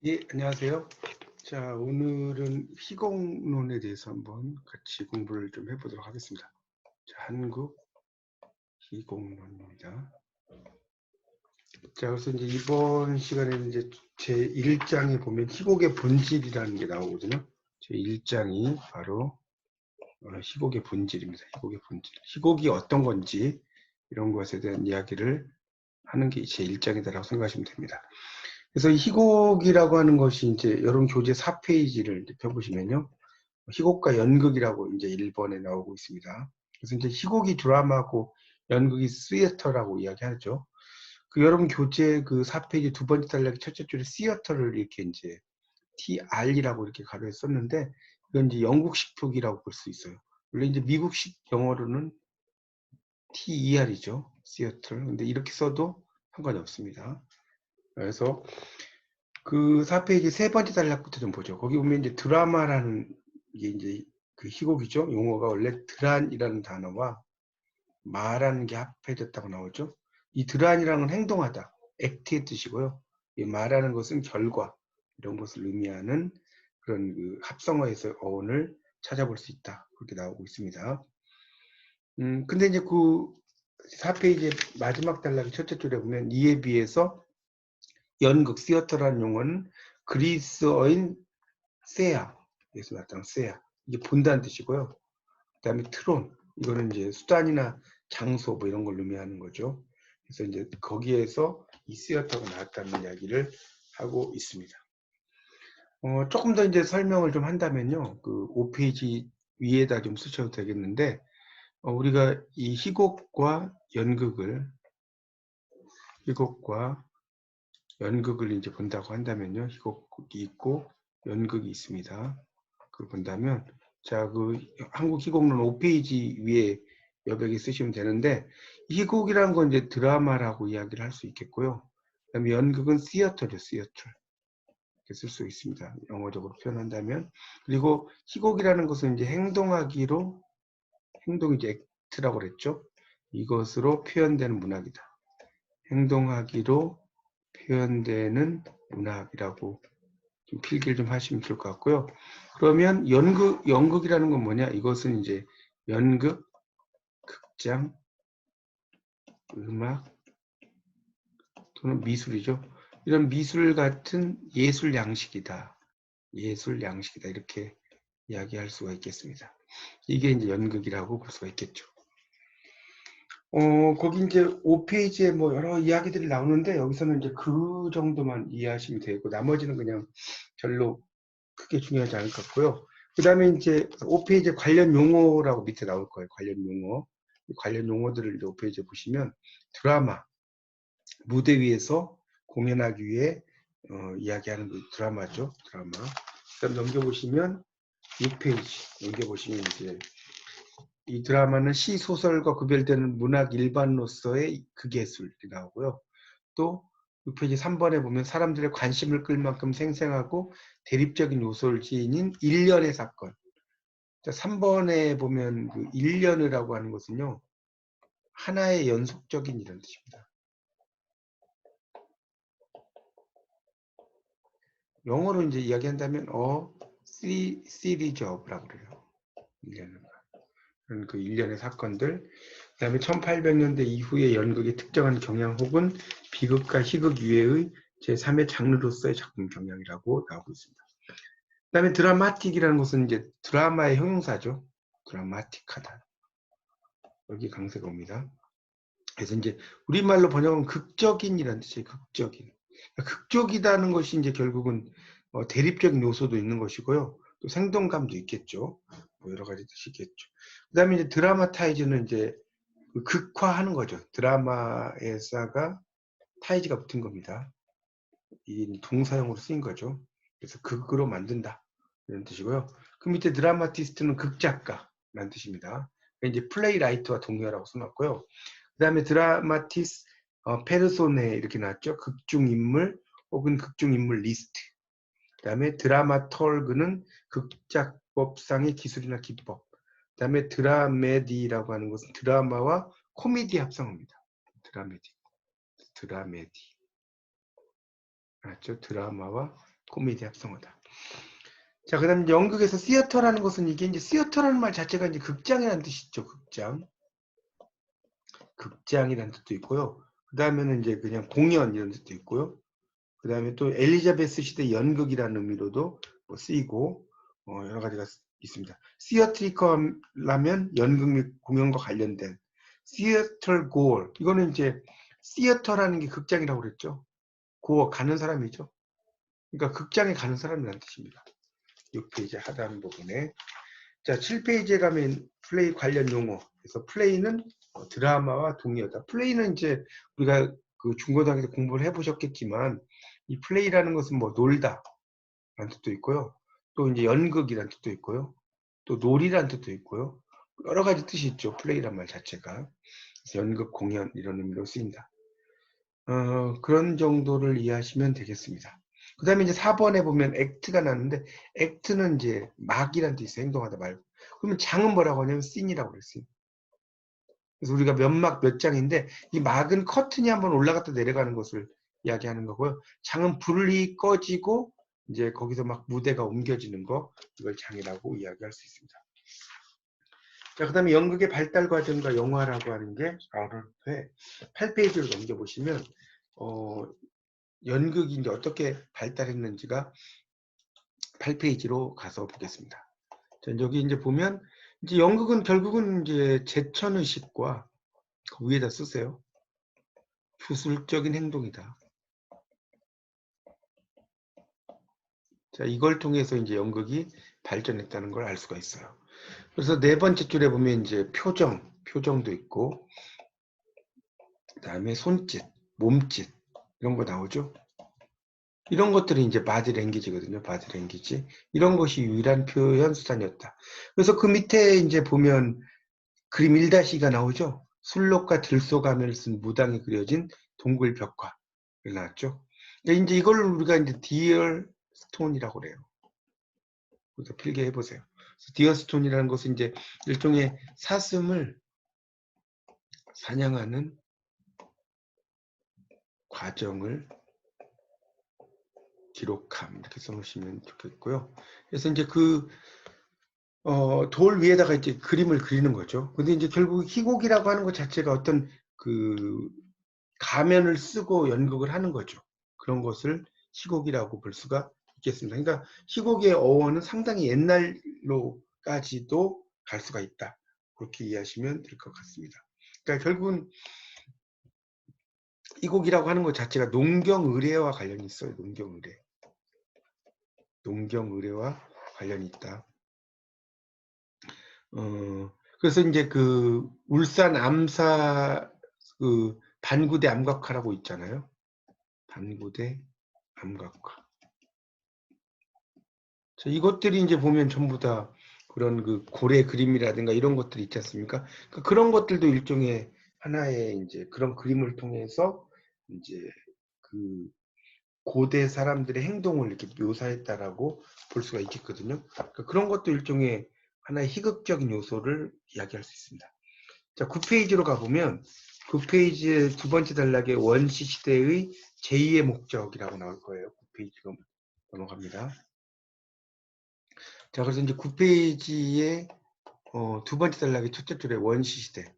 예, 안녕하세요. 자, 오늘은 희곡론에 대해서 한번 같이 공부를 좀 해보도록 하겠습니다. 자, 한국 희곡론입니다. 자, 그래서 이제 이번 시간에는 이제 제 1장에 보면 희곡의 본질이라는 게 나오거든요. 제 1장이 바로 희곡의 본질입니다. 희곡의 본질. 희곡이 어떤 건지 이런 것에 대한 이야기를 하는 게 제 1장이다라고 생각하시면 됩니다. 그래서 이 희곡이라고 하는 것이 이제 여러분 교재 4페이지를 펴보시면요. 희곡과 연극이라고 이제 1번에 나오고 있습니다. 그래서 이제 희곡이 드라마고 연극이 시어터라고 이야기하죠. 그 여러분 교재 그 4페이지 두 번째 단락의 첫째 줄에 시어터를 이렇게 이제 TR이라고 이렇게 가로에 썼는데 이건 이제 영국식 표기라고 볼 수 있어요. 원래 이제 미국식 영어로는 TER이죠. 시어터. 근데 이렇게 써도 상관이 없습니다. 그래서 그 4페이지 세 번째 단락부터 좀 보죠. 거기 보면 이제 드라마라는 게 이제 그 희곡이죠. 용어가 원래 드란이라는 단어와 마라는 게 합해졌다고 나오죠. 이 드란이라는 건 행동하다, 액트의 뜻이고요. 이 마라는 것은 결과, 이런 것을 의미하는 그런 그 합성어에서 어원을 찾아볼 수 있다. 그렇게 나오고 있습니다. 근데 이제 그 4페이지 마지막 단락의 첫째 줄에 보면 이에 비해서 연극, 시어터라는 용어는 그리스어인 세아에서 나타난 세아. 이게 본다는 뜻이고요. 그 다음에 트론. 이거는 이제 수단이나 장소 뭐 이런 걸 의미하는 거죠. 그래서 이제 거기에서 이 시어터가 나왔다는 이야기를 하고 있습니다. 조금 더 이제 설명을 좀 한다면요. 그 5페이지 위에다 좀 쓰셔도 되겠는데, 우리가 이 희곡과 연극을 이제 본다고 한다면요. 희곡이 있고 연극이 있습니다. 그걸 본다면, 자, 그 한국 희곡론 5페이지 위에 여백에 쓰시면 되는데, 희곡이라는 건 이제 드라마라고 이야기를 할 수 있겠고요. 그다음에 연극은 시어터죠, 시어터. 이렇게 쓸 수 있습니다. 영어적으로 표현한다면. 그리고 희곡이라는 것은 이제 행동이 이제 액트라고 그랬죠. 이것으로 표현되는 문학이다. 행동하기로 표현되는 문학이라고 좀 필기를 좀 하시면 좋을 것 같고요. 그러면 연극이라는 건 뭐냐? 이것은 이제 연극, 극장, 음악 또는 미술이죠. 이런 미술 같은 예술 양식이다. 예술 양식이다. 이렇게 이야기할 수가 있겠습니다. 이게 이제 연극이라고 볼 수가 있겠죠. 거기 이제 5페이지에 뭐 여러 이야기들이 나오는데 여기서는 이제 그 정도만 이해하시면 되고 나머지는 그냥 별로 크게 중요하지 않을 것 같고요. 그 다음에 이제 5페이지 관련 용어라고 밑에 나올 거예요. 관련 용어. 관련 용어들을 이제 5페이지에 보시면 드라마, 무대 위에서 공연하기 위해 이야기하는 그 드라마죠. 드라마. 그다음 넘겨보시면 6페이지 넘겨보시면 이제 이 드라마는 시, 소설과 구별되는 문학 일반로서의 극예술이 나오고요. 또 6페이지 3번에 보면 사람들의 관심을 끌 만큼 생생하고 대립적인 요소를 지닌 일련의 사건. 3번에 보면 그 일련이라고 하는 것은요. 하나의 연속적인 이런 뜻입니다. 영어로 이제 이야기한다면 series of라고 그래요. 그 일련의 사건들. 그 다음에 1800년대 이후의 연극의 특정한 경향 혹은 비극과 희극 이외의 제3의 장르로서의 작품 경향이라고 나오고 있습니다. 그 다음에 드라마틱이라는 것은 이제 드라마의 형용사죠. 드라마틱하다. 여기 강세가 옵니다. 그래서 이제 우리말로 번역은 극적인이라는 뜻이에요. 극적인. 극적이다는 것이 이제 결국은 대립적인 요소도 있는 것이고요. 또 생동감도 있겠죠. 뭐 여러 가지 뜻이 있겠죠. 그 다음에 이제 드라마타이즈는 이제 극화하는 거죠. 드라마에다가 타이즈가 붙은 겁니다. 이 동사용으로 쓰인 거죠. 그래서 극으로 만든다. 이런 뜻이고요. 그 밑에 드라마티스트는 극작가라는 뜻입니다. 이제 플레이라이트와 동의어라고 써놨고요. 그 다음에 드라마티스 페르소네 이렇게 나왔죠. 극중인물 혹은 극중인물 리스트. 그 다음에 드라마톨그는 극작법상의 기술이나 기법. 그 다음에 드라메디라고 하는 것은 드라마와 코미디 합성어입니다. 드라메디. 알았죠? 드라마와 코미디 합성어다. 자, 그 다음에 연극에서 시어터라는 것은 이게 이제 시어터라는 말 자체가 이제 극장이라는 뜻이죠. 극장. 극장이라는 뜻도 있고요. 그 다음에는 이제 그냥 공연 이런 뜻도 있고요. 그 다음에 또 엘리자베스 시대 연극이라는 의미로도 뭐 쓰이고 여러 가지가 있습니다. 시어트리컬라면 연극 및 공연과 관련된 시어터 고어 이거는 이제 시어터라는 게 극장이라고 그랬죠. 고어 가는 사람이죠. 그러니까 극장에 가는 사람이라는 뜻입니다. 6페이지 하단 부분에 자 7페이지에 가면 플레이 관련 용어 그래서 플레이는 드라마와 동의어다. 플레이는 이제 우리가 그 중고등학교 공부를 해보셨겠지만 이 플레이라는 것은 뭐 놀다 라는 뜻도 있고요. 또 이제 연극이라는 뜻도 있고요. 또 놀이라는 뜻도 있고요. 여러 가지 뜻이 있죠. 플레이란 말 자체가. 그래서 연극, 공연 이런 의미로 쓰인다. 그런 정도를 이해하시면 되겠습니다. 그 다음에 이제 4번에 보면 액트가 나는데 액트는 이제 막이라는 뜻이 있어요. 행동하다 말고. 그러면 장은 뭐라고 하냐면 씬이라고 그랬어요. 그래서 우리가 몇 막 몇 장인데 이 막은 커튼이 한번 올라갔다 내려가는 것을 이야기하는 거고요. 장은 불이 꺼지고 이제 거기서 막 무대가 옮겨지는 거 이걸 장이라고 이야기할 수 있습니다. 자, 그 다음에 연극의 발달 과정과 영화라고 하는 게 8페이지로 넘겨보시면 연극이 이제 어떻게 발달했는지가 8페이지로 가서 보겠습니다. 자, 여기 이제 보면 이제 연극은 결국은 이제 제천의식과 그 위에다 쓰세요. 주술적인 행동이다. 자, 이걸 통해서 이제 연극이 발전했다는 걸 알 수가 있어요. 그래서 네 번째 줄에 보면 이제 표정도 있고, 그 다음에 손짓, 몸짓, 이런 거 나오죠? 이런 것들이 이제 바디 랭귀지거든요. 바디 랭귀지. 이런 것이 유일한 표현 수단이었다. 그래서 그 밑에 이제 보면 그림 1-2가 나오죠? 술록과 들소가면을 쓴 무당이 그려진 동굴 벽화. 나왔죠? 이제 이걸 우리가 이제 디얼 스톤이라고 그래요. 그래서 필기해 보세요. 디얼 스톤이라는 것은 이제 일종의 사슴을 사냥하는 과정을 기록함 이렇게 써놓으시면 좋겠고요. 그래서 이제 그 돌 위에다가 이제 그림을 그리는 거죠. 근데 이제 결국 희곡이라고 하는 것 자체가 어떤 그 가면을 쓰고 연극을 하는 거죠. 그런 것을 희곡이라고 볼 수가 있겠습니다. 그러니까 희곡의 어원은 상당히 옛날로까지도 갈 수가 있다. 그렇게 이해하시면 될 것 같습니다. 그러니까 결국은 희곡이라고 하는 것 자체가 농경의례와 관련이 있어요. 농경의례와 관련이 있다. 그래서 이제 그 울산 암사 그 반구대 암각화라고 있잖아요. 반구대 암각화. 자, 이것들이 이제 보면 전부 다 그런 그 고래 그림이라든가 이런 것들이 있지 않습니까? 그런 것들도 일종의 하나의 이제 그런 그림을 통해서 이제 그 고대 사람들의 행동을 이렇게 묘사했다라고 볼 수가 있겠거든요. 그런 것도 일종의 하나의 희극적인 요소를 이야기할 수 있습니다. 자, 9페이지로 가보면 9페이지의 두 번째 단락에 원시 시대의 제2의 목적이라고 나올 거예요. 9페이지로 넘어갑니다. 자, 그래서 이제 9페이지의 두 번째 단락의 첫째 줄에 원시 시대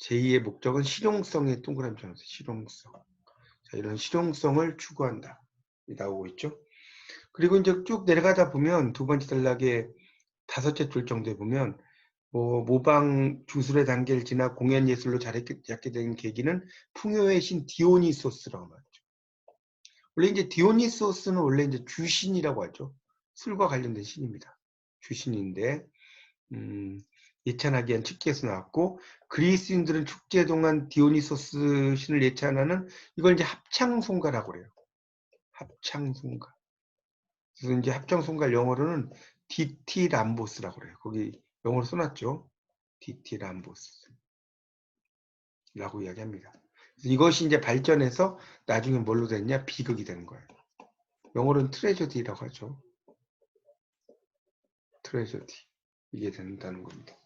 제2의 목적은 실용성의 동그라미 쳐놨어요. 실용성. 자, 이런 실용성을 추구한다. 나오고 있죠. 그리고 이제 쭉 내려가다 보면 두 번째 단락의 다섯째 줄 정도에 보면 모방 주술의 단계를 지나 공연 예술로 자리 잡게 된 계기는 풍요의 신 디오니소스라고 말하죠. 원래 이제 디오니소스는 원래 이제 주신이라고 하죠. 술과 관련된 신입니다. 주신인데 예찬하기 위한 축제에서 나왔고 그리스인들은 축제 동안 디오니소스 신을 예찬하는 이걸 이제 합창송가라고 그래요. 합창송가. 그래서 이제 합창송가 영어로는 디티람보스라고 그래요. 거기 영어로 써놨죠. 디티람보스라고 이야기합니다. 그래서 이것이 이제 발전해서 나중에 뭘로 됐냐? 비극이 되는 거예요. 영어로는 트레저디라고 하죠. 트레저디. 이게 된다는 겁니다.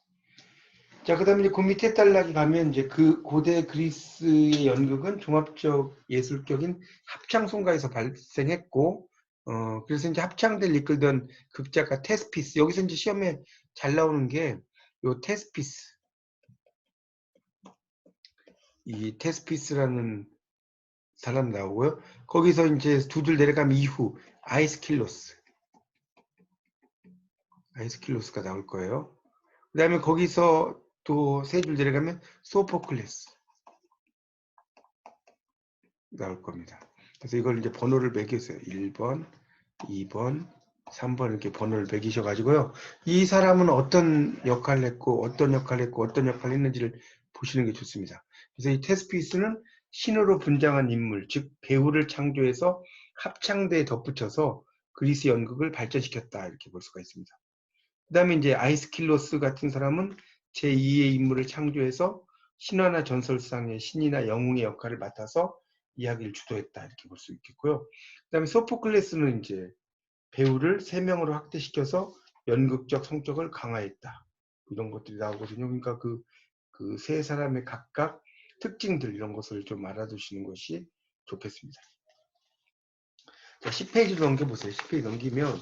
자, 그 다음에 이제 그 밑에 단락에 가면 이제 그 고대 그리스의 연극은 종합적 예술적인 합창송가에서 발생했고, 그래서 이제 합창대를 이끌던 극작가 테스피스, 여기서 이제 시험에 잘 나오는 게 요 테스피스, 이 테스피스라는 사람 나오고요. 거기서 이제 두 줄 내려가면 이후 아이스킬로스가 나올 거예요. 그 다음에 거기서 또 세 줄 내려가면 소포클레스 나올 겁니다. 그래서 이걸 이제 번호를 매겼어요. 1번, 2번, 3번 이렇게 번호를 매기셔가지고요. 이 사람은 어떤 역할을 했고, 어떤 역할을 했고, 어떤 역할을 했는지를 보시는 게 좋습니다. 그래서 이 테스피스는 신으로 분장한 인물, 즉 배우를 창조해서 합창대에 덧붙여서 그리스 연극을 발전시켰다 이렇게 볼 수가 있습니다. 그 다음에 이제 아이스킬로스 같은 사람은 제2의 인물을 창조해서 신화나 전설상의 신이나 영웅의 역할을 맡아서 이야기를 주도했다 이렇게 볼 수 있겠고요. 그 다음에 소포클레스는 이제 배우를 3명으로 확대시켜서 연극적 성격을 강화했다. 이런 것들이 나오거든요. 그러니까 그 세 사람의 각각 특징들 이런 것을 좀 알아두시는 것이 좋겠습니다. 자, 10페이지로 넘겨보세요. 10페이지 넘기면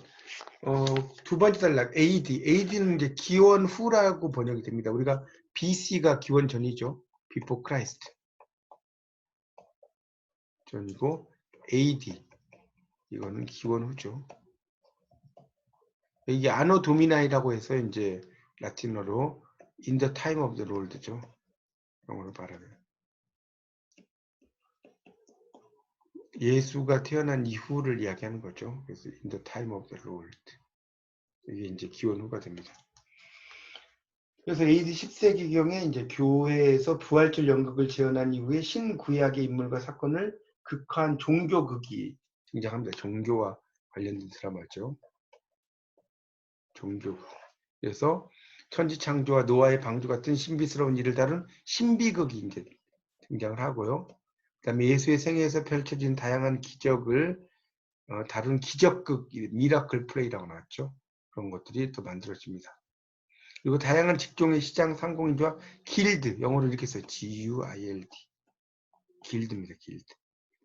두 번째 단락 AD는 이제 기원 후라고 번역이 됩니다. 우리가 BC가 기원 전이죠. Before Christ 전이고 AD 이거는 기원 후죠. 이게 아노 도미나이라고 해서 이제 라틴어로 In the time of the Lord죠. 영어로 말하면 예수가 태어난 이후를 이야기하는 거죠. 그래서 In the time of the Lord 이게 이제 기원 후가 됩니다. 그래서 AD 10세기경에 이제 교회에서 부활절 연극을 재현한 이후에 신구약의 인물과 사건을 극화한 종교극이 등장합니다. 종교와 관련된 드라마죠. 종교극. 그래서 천지창조와 노아의 방주 같은 신비스러운 일을 다룬 신비극이 이제 등장을 하고요. 그다음에 예수의 생애에서 펼쳐진 다양한 기적을 다룬 기적극, 미라클 플레이라고 나왔죠. 그런 것들이 또 만들어집니다. 그리고 다양한 직종의 시장 상공인과 길드, 영어로 이렇게 써요. GUILD. 길드입니다. 길드.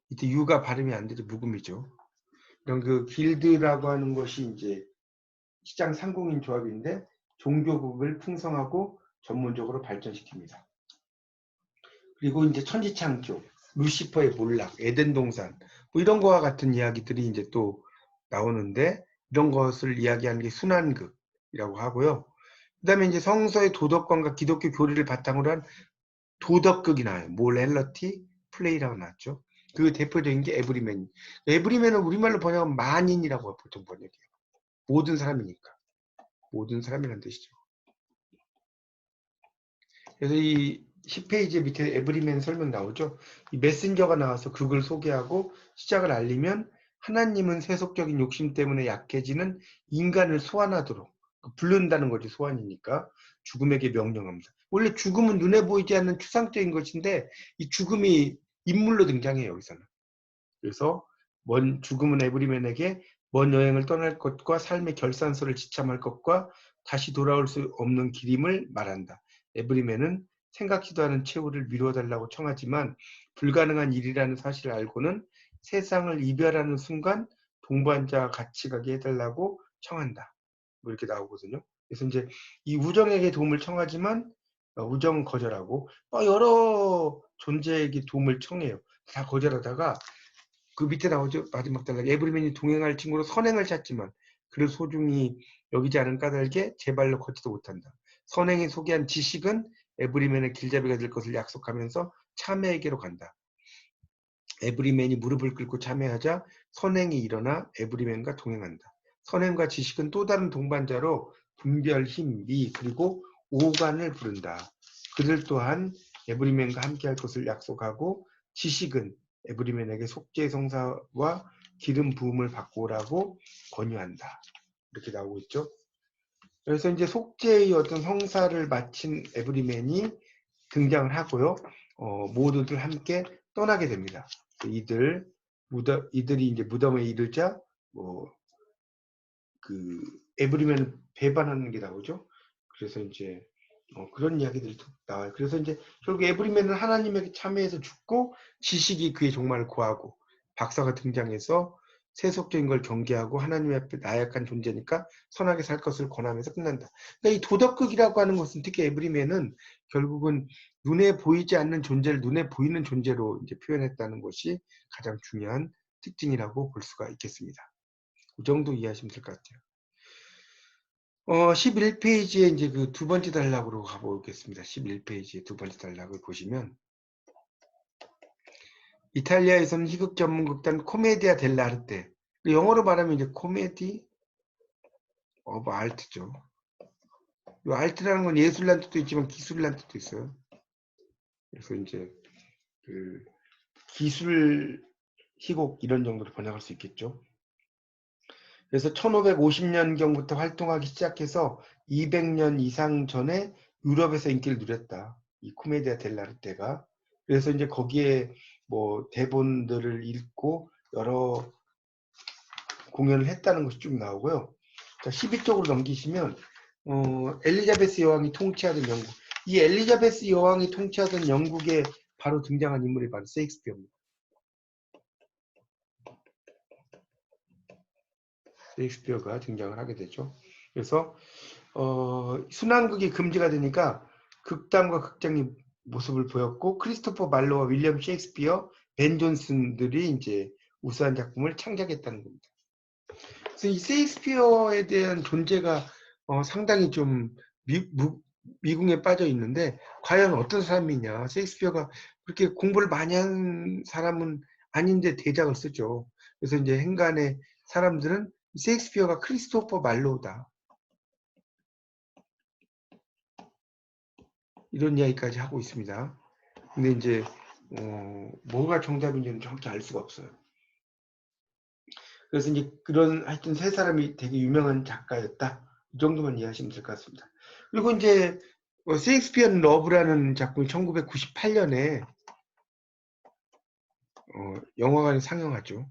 이때 U가 발음이 안 돼도 묵음이죠. 이런 그 길드라고 하는 것이 이제 시장 상공인 조합인데 종교국을 풍성하고 전문적으로 발전시킵니다. 그리고 이제 천지창조, 루시퍼의 몰락, 에덴 동산, 뭐 이런 거와 같은 이야기들이 이제 또 나오는데 이런 것을 이야기하는 게 순환극이라고 하고요. 그 다음에 이제 성서의 도덕관과 기독교 교리를 바탕으로 한 도덕극이 나와요. 몰렐러티 플레이라고 나왔죠. 그 대표적인 게 에브리맨. 에브리맨은 우리말로 번역하면 만인이라고 보통 번역해요. 모든 사람이니까. 모든 사람이라는 뜻이죠. 그래서 이 10페이지 밑에 에브리맨 설명 나오죠. 이 메신저가 나와서 그걸 소개하고 시작을 알리면 하나님은 세속적인 욕심 때문에 약해지는 인간을 소환하도록 부른다는 거지. 소환이니까 죽음에게 명령합니다. 원래 죽음은 눈에 보이지 않는 추상적인 것인데 이 죽음이 인물로 등장해요. 여기서는. 그래서 죽음은 에브리맨에게 먼 여행을 떠날 것과 삶의 결산서를 지참할 것과 다시 돌아올 수 없는 길임을 말한다. 에브리맨은 생각지도 않은 최후를 미뤄달라고 청하지만 불가능한 일이라는 사실을 알고는 세상을 이별하는 순간 동반자와 같이 가게 해달라고 청한다. 뭐 이렇게 나오거든요. 그래서 이제 이 우정에게 도움을 청하지만 우정은 거절하고 여러 존재에게 도움을 청해요. 다 거절하다가 그 밑에 나오죠. 마지막 단락. 에브리맨이 동행할 친구로 선행을 찾지만 그를 소중히 여기지 않은 까닭에 제 발로 걷지도 못한다. 선행이 소개한 지식은 에브리맨의 길잡이가 될 것을 약속하면서 참회에게로 간다. 에브리맨이 무릎을 꿇고 참회하자 선행이 일어나 에브리맨과 동행한다. 선행과 지식은 또 다른 동반자로 분별, 힘, 미, 그리고 오간을 부른다. 그들 또한 에브리맨과 함께할 것을 약속하고 지식은 에브리맨에게 속죄의 성사와 기름 부음을 받고 오라고 권유한다. 이렇게 나오고 있죠. 그래서 이제 속죄의 어떤 성사를 마친 에브리맨이 등장을 하고요. 모두들 함께 떠나게 됩니다. 이들이 이제 무덤에 이르자 에브리맨 배반하는 게 나오죠. 그래서 이제 그런 이야기들이 나와요. 그래서 이제 결국 에브리맨은 하나님에게 참여해서 죽고 지식이 그의 종말을 고하고 박사가 등장해서 세속적인 걸 경계하고 하나님 앞에 나약한 존재니까 선하게 살 것을 권하면서 끝난다. 그러니까 이 도덕극이라고 하는 것은 특히 에브리맨은 결국은 눈에 보이지 않는 존재를 눈에 보이는 존재로 이제 표현했다는 것이 가장 중요한 특징이라고 볼 수가 있겠습니다. 이 정도 이해하시면 될 것 같아요. 11페이지에 이제 그 두 번째 단락으로 가보겠습니다. 11페이지에 두 번째 단락을 보시면 이탈리아에서는 희극 전문 극단 코메디아 델라르테, 영어로 말하면 이제 코메디 오브 아트죠. 이 아트라는 건 예술이라는 뜻도 있지만 기술이라는 뜻도 있어요. 그래서 이제 그 기술 희곡 이런 정도로 번역할 수 있겠죠. 그래서 1550년경부터 활동하기 시작해서 200년 이상 전에 유럽에서 인기를 누렸다. 이 코메디아 델라르테가. 그래서 이제 거기에 뭐 대본들을 읽고 여러 공연을 했다는 것이 쭉 나오고요. 자, 12쪽으로 넘기시면 엘리자베스 여왕이 통치하던 영국. 이 엘리자베스 여왕이 통치하던 영국에 바로 등장한 인물이 바로 셰익스피어입니다. 셰익스피어가 등장을 하게 되죠. 그래서 순환극이 금지가 되니까 극단과 극장의 모습을 보였고 크리스토퍼 말로와 윌리엄 셰익스피어, 벤 존슨들이 이제 우수한 작품을 창작했다는 겁니다. 그래서 이 셰익스피어에 대한 존재가 상당히 좀 미궁에 빠져 있는데 과연 어떤 사람이냐. 셰익스피어가 그렇게 공부를 많이 한 사람은 아닌데 대작을 쓰죠. 그래서 이제 행간의 사람들은 셰익스피어가 크리스토퍼 말로우다. 이런 이야기까지 하고 있습니다. 근데 이제 뭐가 정답인지는 정확히 알 수가 없어요. 그래서 이제 그런 하여튼 세 사람이 되게 유명한 작가였다. 이 정도만 이해하시면 될 것 같습니다. 그리고 이제 셰익스피어 러브라는 작품이 1998년에 영화관에 상영하죠.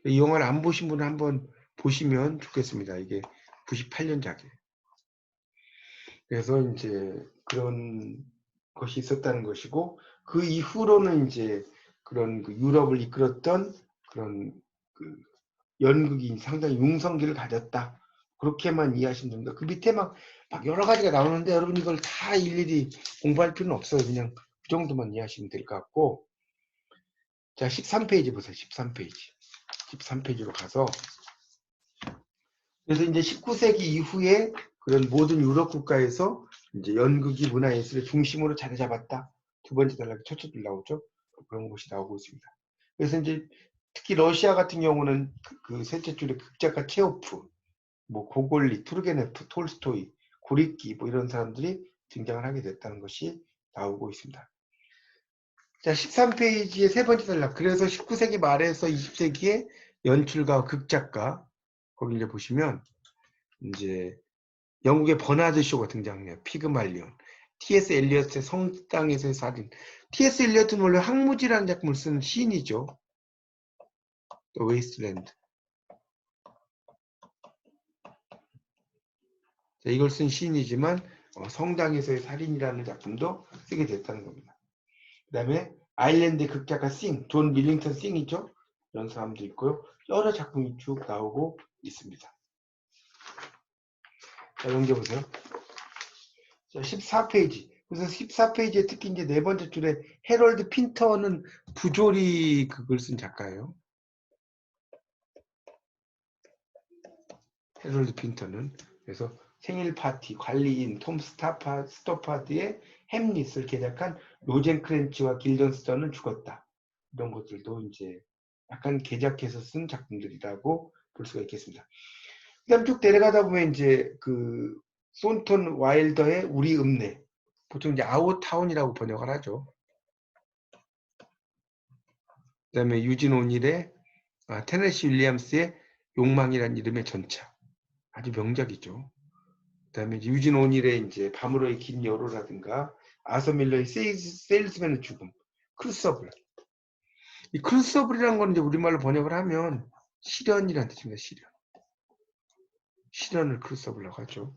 이 영화를 안 보신 분은 한번 보시면 좋겠습니다. 이게 98년작이에요. 그래서 이제 그런 것이 있었다는 것이고 그 이후로는 이제 그런 그 유럽을 이끌었던 그런 그 연극이 상당히 융성기를 가졌다. 그렇게만 이해하시면 됩니다. 그 밑에 막 여러 가지가 나오는데 여러분 이걸 다 일일이 공부할 필요는 없어요. 그냥 그 정도만 이해하시면 될 것 같고 자 13페이지 보세요. 13페이지. 13페이지로 가서 그래서 이제 19세기 이후에 그런 모든 유럽 국가에서 이제 연극이 문화예술의 중심으로 자리 잡았다. 두 번째 단락에 첫째 줄 나오죠. 그런 것이 나오고 있습니다. 그래서 이제 특히 러시아 같은 경우는 그 셋째 줄에 극작가 체오프, 뭐 고골리, 투르게네프, 톨스토이, 고리끼 뭐 이런 사람들이 등장을 하게 됐다는 것이 나오고 있습니다. 자, 13페이지의 세 번째 단락. 그래서 19세기 말에서 20세기의 연출가, 극작가 거기 이제 보시면 이제 영국의 버나드 쇼가 등장해요. 피그말리온. T.S. 엘리엇의 성당에서의 살인. T.S. 엘리엇은 원래 항무지라는 작품을 쓴 시인이죠. The Wasteland. 자, 이걸 쓴 시인이지만 성당에서의 살인이라는 작품도 쓰게 됐다는 겁니다. 그 다음에 아일랜드 극작가 존 밀링턴 싱이죠. 이런 사람도 있고요. 여러 작품이 쭉 나오고 있습니다. 자, 넘겨보세요. 자, 14페이지. 그래서 14페이지에 특히 이제 네 번째 줄에 해럴드 핀터는 부조리 극을 쓴 작가예요. 해럴드 핀터는. 그래서 생일 파티, 관리인 톰 스토파드의 햄릿을 개작한 로젠 크렌치와 길던스턴은 죽었다. 이런 것들도 이제 약간 개작해서 쓴 작품들이라고 볼 수가 있겠습니다. 그 다음 쭉 내려가다 보면 이제 그 손턴 와일더의 우리 읍내, 보통 이제 아웃타운이라고 번역을 하죠. 그 다음에 유진 오닐의 테네시 윌리엄스의 욕망이란 이름의 전차. 아주 명작이죠. 그 다음에 유진 오닐의 이제 밤으로의 긴 여로라든가 아서 밀러의 세일즈맨의 죽음, 크루서블. 이 크루서블이라는 건 이제 우리말로 번역을 하면 시련이라는 뜻입니다. 시련을 크루서블이라고 하죠.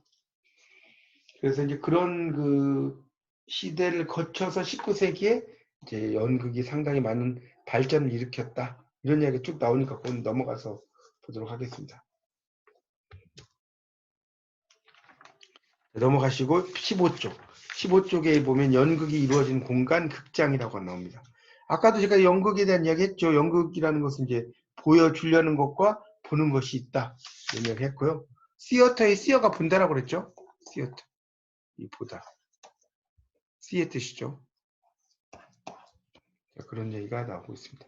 그래서 이제 그런 그 시대를 거쳐서 19세기에 이제 연극이 상당히 많은 발전을 일으켰다. 이런 이야기가 쭉 나오니까 그건 넘어가서 보도록 하겠습니다. 넘어가시고 15쪽. 15쪽에 보면 연극이 이루어진 공간 극장이라고 나옵니다. 아까도 제가 연극에 대한 이야기 했죠. 연극이라는 것은 이제 보여주려는 것과 보는 것이 있다. 이런 이야기 했고요. 시어터의 시어가 본다라고 그랬죠. 시어터. 이 보다. 시의 뜻이죠. 자, 그런 얘기가 나오고 있습니다.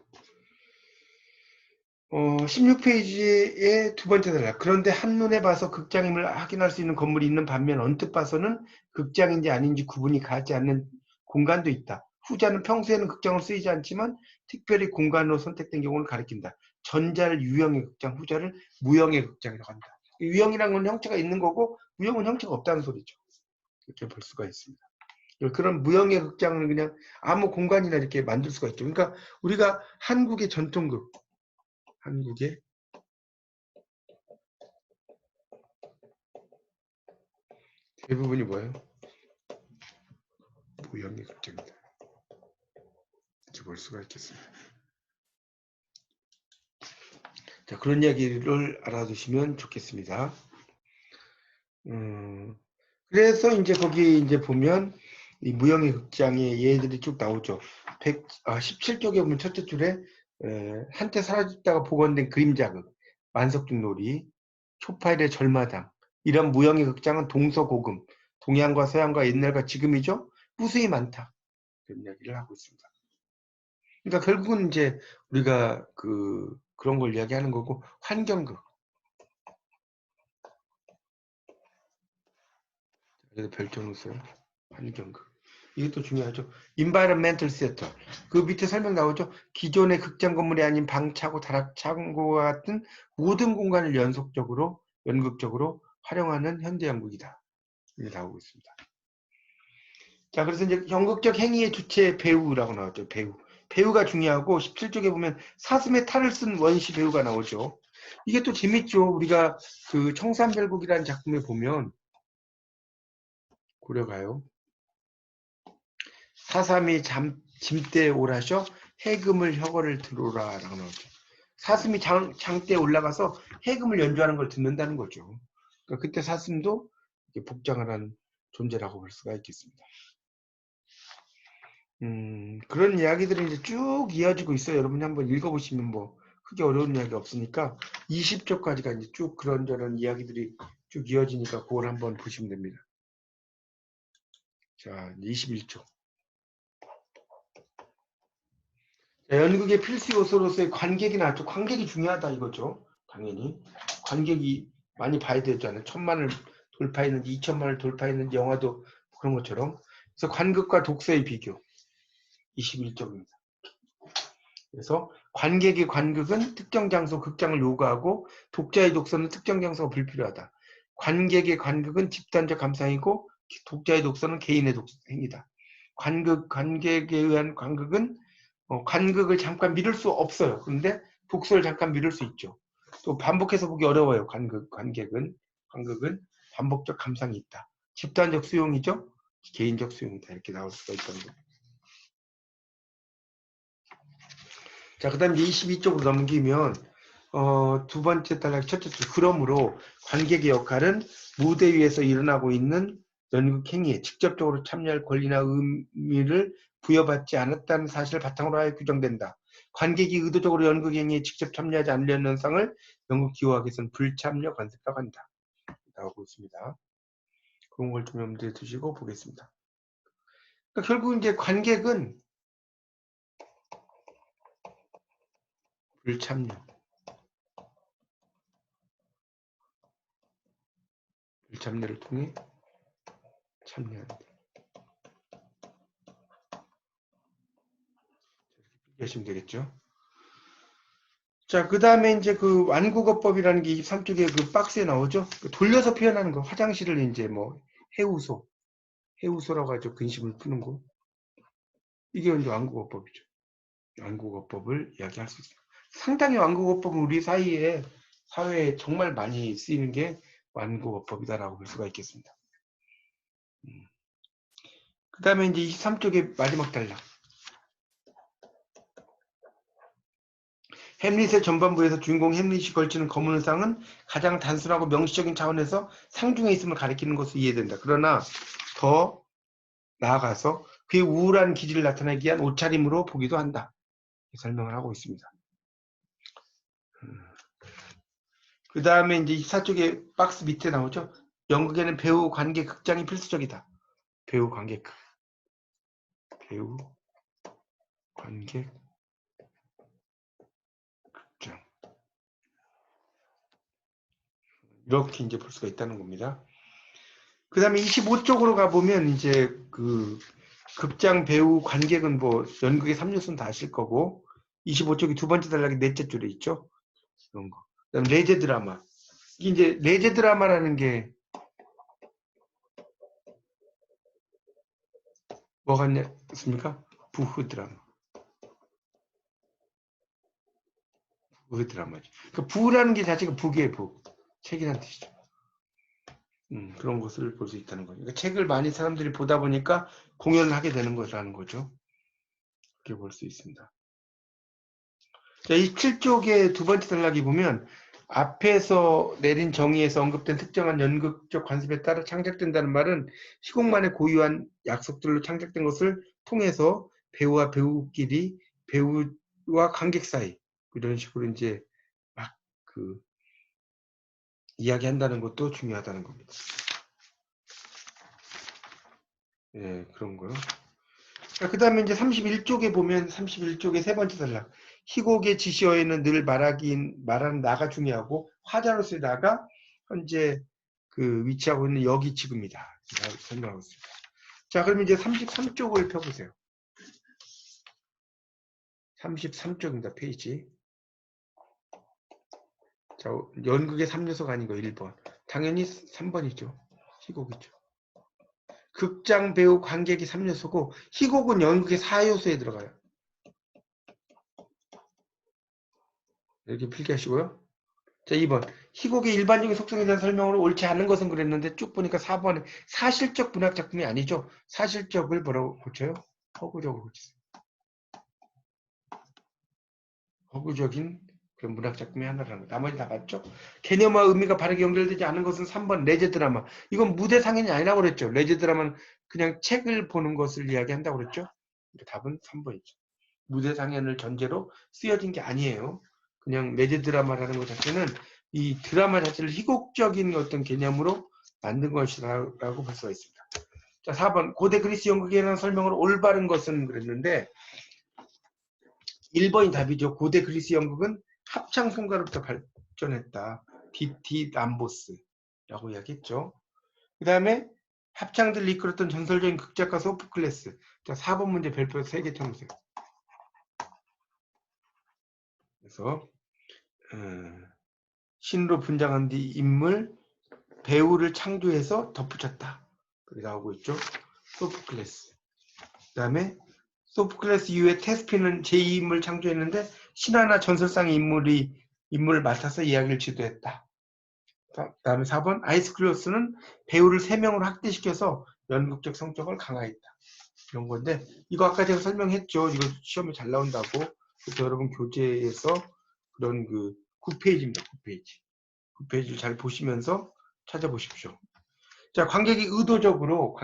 16페이지의 두 번째 단락. 그런데 한눈에 봐서 극장임을 확인할 수 있는 건물이 있는 반면 언뜻 봐서는 극장인지 아닌지 구분이 가지 않는 공간도 있다. 후자는 평소에는 극장을 쓰이지 않지만 특별히 공간으로 선택된 경우를 가리킨다. 전자를 유형의 극장, 후자를 무형의 극장이라고 한다. 유형이라는 건 형체가 있는 거고 무형은 형체가 없다는 소리죠. 이렇게 볼 수가 있습니다. 그런 무형의 극장을 그냥 아무 공간이나 이렇게 만들 수가 있죠. 그러니까 우리가 한국의 전통극, 한국의 대부분이 뭐예요? 무형의 극장입니다. 이렇게 볼 수가 있겠습니다. 자, 그런 이야기를 알아두시면 좋겠습니다. 그래서 이제 거기 이제 보면 이 무형의 극장에 얘들이 쭉 나오죠. 17쪽에 보면 첫째 줄에 한때 사라졌다가 복원된 그림자극, 만석중놀이, 초파일의 절마당, 이런 무형의 극장은 동서고금, 동양과 서양과 옛날과 지금이죠. 무수히 많다. 그런 이야기를 하고 있습니다. 그러니까 결국은 이제 우리가 그런 걸 이야기하는 거고, 환경극. 그래서 별점을 써요. 환경극. 이것도 중요하죠. Environmental Theater. 그 밑에 설명 나오죠. 기존의 극장 건물이 아닌 방, 차고, 다락, 창고와 같은 모든 공간을 연극적으로 활용하는 현대 연극이다. 이게 나오고 있습니다. 자, 그래서 이제 연극적 행위의 주체 배우라고 나왔죠. 배우. 배우가 중요하고 17쪽에 보면 사슴의 탈을 쓴 원시 배우가 나오죠. 이게 또 재밌죠. 우리가 그 청산별곡이라는 작품에 보면 고려가요. 사삼이 짐대에 오라셔 해금을 혀거를 들어라 라고 나오죠. 사슴이 장대에 올라가서 해금을 연주하는 걸 듣는다는 거죠. 그러니까 그때 사슴도 복장을 한 존재라고 볼 수가 있겠습니다. 그런 이야기들이 이제 쭉 이어지고 있어요. 여러분이 한번 읽어보시면 뭐 크게 어려운 이야기 없으니까 20쪽까지가 이제 쭉 그런저런 이야기들이 쭉 이어지니까 그걸 한번 보시면 됩니다. 자, 21쪽. 연극의 필수 요소로서의 관객이 나왔죠. 관객이 중요하다 이거죠. 당연히. 관객이 많이 봐야 되잖아요. 1000만을 돌파했는지 2000만을 돌파했는지 영화도 그런 것처럼. 그래서 관극과 독서의 비교. 21쪽입니다. 그래서 관객의 관극은 특정 장소 극장을 요구하고 독자의 독서는 특정 장소가 불필요하다. 관객의 관극은 집단적 감상이고 독자의 독서는 개인의 행위다. 관객에 의한 관극은 관극을 잠깐 미룰 수 없어요. 그런데 독서를 잠깐 미룰 수 있죠. 또 반복해서 보기 어려워요. 관극은 반복적 감상이 있다. 집단적 수용이죠. 개인적 수용이다. 이렇게 나올 수가 있다는 거예요. 자, 그 다음 22쪽으로 넘기면 두 번째 단락 첫째 줄. 그러므로 관객의 역할은 무대 위에서 일어나고 있는 연극 행위에 직접적으로 참여할 권리나 의미를 부여받지 않았다는 사실을 바탕으로 하여 규정된다. 관객이 의도적으로 연극 행위에 직접 참여하지 않으려는 현상을 연극 기호학에서는 불참여 관습이라고 한다. 나오고 있습니다. 그런 걸 좀 염두에 두시고 보겠습니다. 그러니까 결국 이제 관객은 불참여를 통해 참여한다. 하시면 되겠죠. 자, 그 다음에 이제 그 완국어법이라는 게 23쪽에 그 박스에 나오죠. 돌려서 표현하는 거. 화장실을 이제 뭐 해우소라고 하죠. 근심을 푸는 거. 이게 이제 완국어법이죠. 완국어법을 이야기할 수 있어요. 상당히 완국어법은 우리 사회에 정말 많이 쓰이는 게 완국어법이다라고 볼 수가 있겠습니다. 그 다음에 이제 23쪽의 마지막 단락. 햄릿의 전반부에서 주인공 햄릿이 걸치는 검은 의상은 가장 단순하고 명시적인 차원에서 상중에 있음을 가리키는 것으로 이해된다. 그러나 더 나아가서 그의 우울한 기질을 나타내기 위한 옷차림으로 보기도 한다. 설명을 하고 있습니다. 그 다음에 이제 24쪽에 박스 밑에 나오죠. 연극에는 배우 관객 극장이 필수적이다. 배우 관객 극장. 이렇게 이제 볼 수가 있다는 겁니다. 그 다음에 25쪽으로 가보면 이제 그 극장 배우 관객은 뭐 연극의 3요소는 다 아실 거고 25쪽이 두 번째 단락이 넷째 줄에 있죠. 이런 거. 그다음 레제 드라마. 이제 레제 드라마라는 게 뭐가 있습니까? 부흐 드라마. 부흐 드라마죠. 그러니까 부라는 게 자체가 북의 북. 책이라는 뜻이죠. 그런 것을 볼 수 있다는 거죠. 그러니까 책을 많이 사람들이 보다 보니까 공연을 하게 되는 거라는 거죠. 그렇게 볼 수 있습니다. 자, 이 7쪽의 두 번째 단락이 보면 앞에서 내린 정의에서 언급된 특정한 연극적 관습에 따라 창작된다는 말은 시공만의 고유한 약속들로 창작된 것을 통해서 배우와 배우끼리 배우와 관객 사이 이런 식으로 이제 막 그 이야기한다는 것도 중요하다는 겁니다. 예, 그런 거요. 그 다음에 이제 31쪽에 보면 31쪽의 세 번째 단락. 희곡의 지시어에는 늘 말하는 나가 중요하고 화자로서의 나가 현재 그 위치하고 있는 여기 지금이다. 설명하고 있습니다. 자, 그럼 이제 33쪽을 펴보세요. 33쪽입니다. 페이지. 자, 연극의 3요소가 아닌 거 1번. 당연히 3번이죠. 희곡이죠. 극장 배우 관객이 3요소고 희곡은 연극의 4요소에 들어가요. 이렇게 필기하시고요. 자, 2번. 희곡의 일반적인 속성에 대한 설명으로 옳지 않은 것은 그랬는데 쭉 보니까 4번에 사실적 문학 작품이 아니죠. 사실적을 뭐라고 고쳐요? 허구적으로 고치세요. 허구적인 그런 문학 작품이 하나라는 거. 나머지 다 맞죠? 개념과 의미가 바르게 연결되지 않은 것은 3번 레제 드라마. 이건 무대 상연이 아니라고 그랬죠. 레제 드라마는 그냥 책을 보는 것을 이야기한다고 그랬죠. 답은 3번이죠. 무대 상연을 전제로 쓰여진 게 아니에요. 그냥 레제 드라마라는 것 자체는 이 드라마 자체를 희곡적인 어떤 개념으로 만든 것이라고 볼 수가 있습니다. 자, 4번. 고대 그리스 연극에 대한 설명으로 올바른 것은 그랬는데 1번이 답이죠. 고대 그리스 연극은 합창 성가로부터 발전했다. 디티남보스라고 이야기했죠. 그 다음에 합창들을 이끌었던 전설적인 극작가 소포클레스. 자, 4번 문제 별표 3개 쳐보세요. 그래서 신으로 분장한 뒤 인물, 배우를 창조해서 덧붙였다. 그게 나오고 있죠. 소포클레스. 그 다음에 소포클레스 이후에 테스피는 제2인물 창조했는데 신화나 전설상의 인물을 맡아서 이야기를 지도했다. 그 다음에 4번 아이스클로스는 배우를 3명으로 확대시켜서 연극적 성격을 강화했다. 이런 건데 이거 아까 제가 설명했죠. 이거 시험에 잘 나온다고. 그래서 여러분 교재에서 그런 그 9페이지입니다. 9페이지. 9페이지를 잘 보시면서 찾아보십시오. 자, 관객이 의도적으로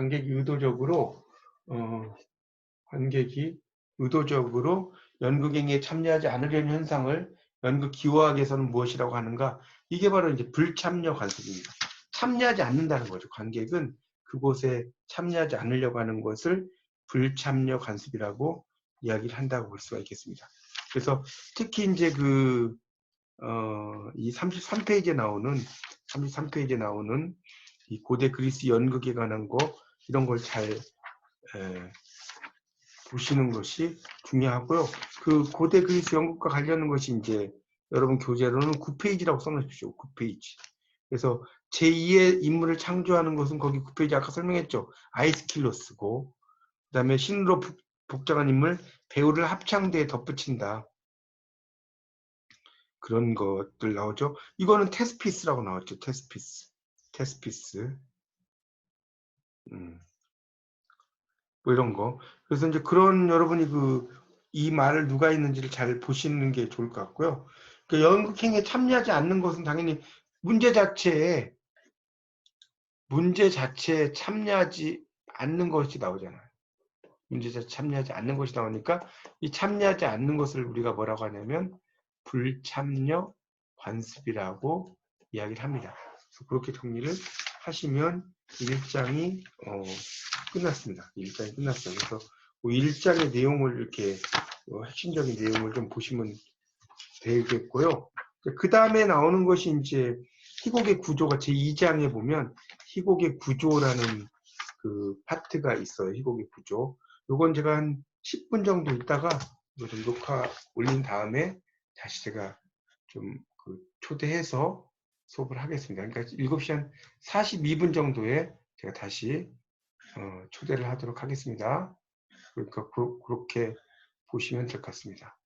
연극행위에 참여하지 않으려는 현상을 연극 기호학에서는 무엇이라고 하는가? 이게 바로 이제 불참여 관습입니다. 참여하지 않는다는 거죠. 관객은 그곳에 참여하지 않으려고 하는 것을 불참여 관습이라고 이야기를 한다고 볼 수가 있겠습니다. 그래서 특히 이제 이 33페이지에 나오는 이 고대 그리스 연극에 관한 거 이런 걸 잘 보시는 것이 중요하고요. 그 고대 그리스 연극과 관련된 것이 이제 여러분 교재로는 9페이지라고 써놓으십시오. 9페이지. 그래서 제2의 인물을 창조하는 것은 거기 9페이지 아까 설명했죠. 아이스킬로스고 그 다음에 신으로 복장한 인물, 배우를 합창대에 덧붙인다. 그런 것들 나오죠. 이거는 테스피스라고 나왔죠. 테스피스. 뭐 이런 거. 그래서 이제 그런 여러분이 이 말을 누가 했는지를 잘 보시는 게 좋을 것 같고요. 그 연극행위에 참여하지 않는 것은 당연히 문제 자체에 참여하지 않는 것이 나오잖아요. 문제 자체에 참여하지 않는 것이 나오니까 이 참여하지 않는 것을 우리가 뭐라고 하냐면 불참여 관습이라고 이야기를 합니다. 그래서 그렇게 정리를 하시면 1장이 끝났습니다. 1장이 끝났어요. 그래서 1장의 내용을 이렇게 핵심적인 내용을 좀 보시면 되겠고요. 그 다음에 나오는 것이 이제 희곡의 구조가 제2장에 보면 희곡의 구조라는 그 파트가 있어요. 희곡의 구조. 요건 제가 한 10분 정도 있다가 좀 녹화 올린 다음에 다시 제가 좀 초대해서 수업을 하겠습니다. 그러니까 7시 한 42분 정도에 제가 다시 초대를 하도록 하겠습니다. 그러니까 그렇게 보시면 될 것 같습니다.